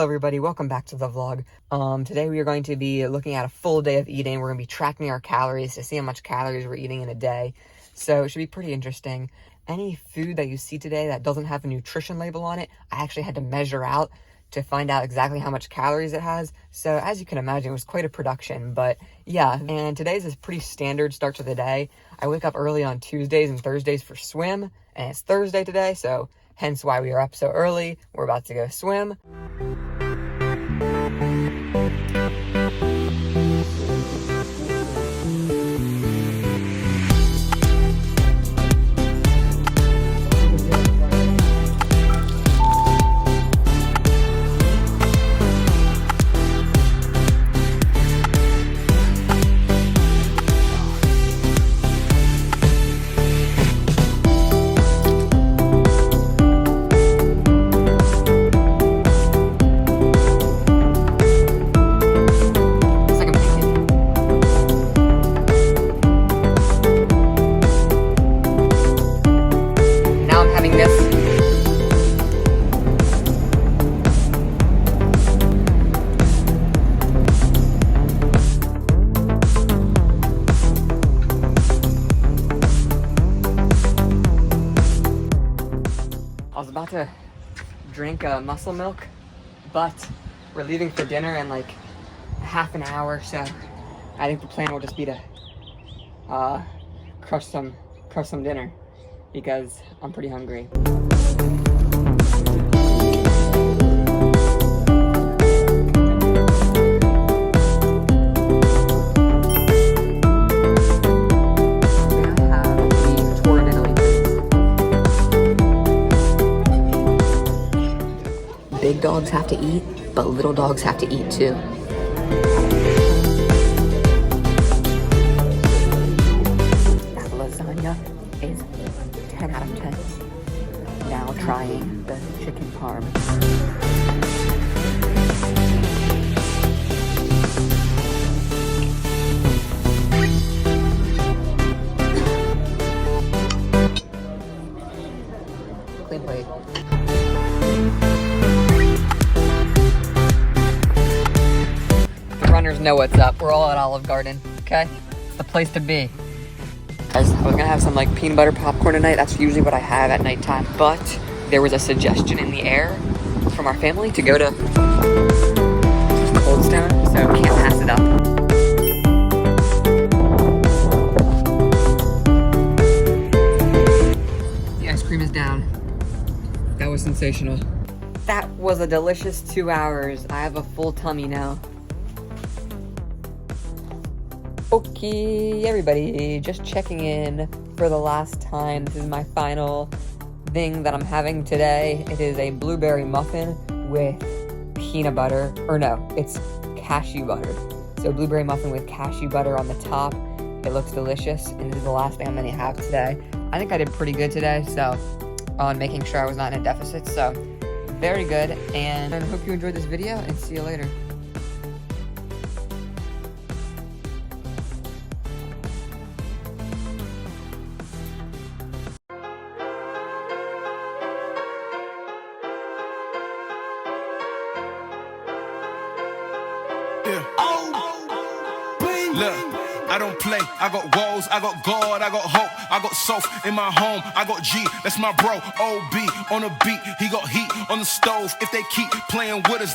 Hello everybody, welcome back to the vlog. Today we are going to be looking at a full day of eating. We're going to be tracking our calories to see how much calories we're eating in a day. So it should be pretty interesting. Any food that you see today that doesn't have a nutrition label on it, I actually had to measure out to find out exactly how much calories it has. So as you can imagine, it was quite a production, but yeah. And today's a pretty standard start to the day. I wake up early on Tuesdays and Thursdays for swim, and it's Thursday today, so hence why we are up so early. We're about to go swim. I was about to drink muscle milk, but we're leaving for dinner in like half an hour, so I think the plan will just be to crush some dinner because I'm pretty hungry. Big dogs have to eat, but little dogs have to eat too. That lasagna is 10 out of 10. Now trying the chicken parm. Clean plate. Runners know what's up. We're all at Olive Garden, okay? It's the place to be. I was gonna have some like peanut butter popcorn tonight. That's usually what I have at nighttime, but there was a suggestion in the air from our family to go to Cold Stone, so can't pass it up. The ice cream is down. That was sensational. That was a delicious 2 hours. I have a full tummy now. Okay, everybody, just checking in for the last time. This is my final thing that I'm having today. It is a blueberry muffin with peanut butter, or no, it's cashew butter. So blueberry muffin with cashew butter on the top. It looks delicious, and this is the last thing I'm gonna have today. I think I did pretty good today, so on making sure I was not in a deficit, so very good, and I hope you enjoyed this video, and see you later. Look, I don't play, I got goals, I got God, I got hope, I got soul in my home, I got G, that's my bro, OB, on the beat, he got heat on the stove, if they keep playing with us.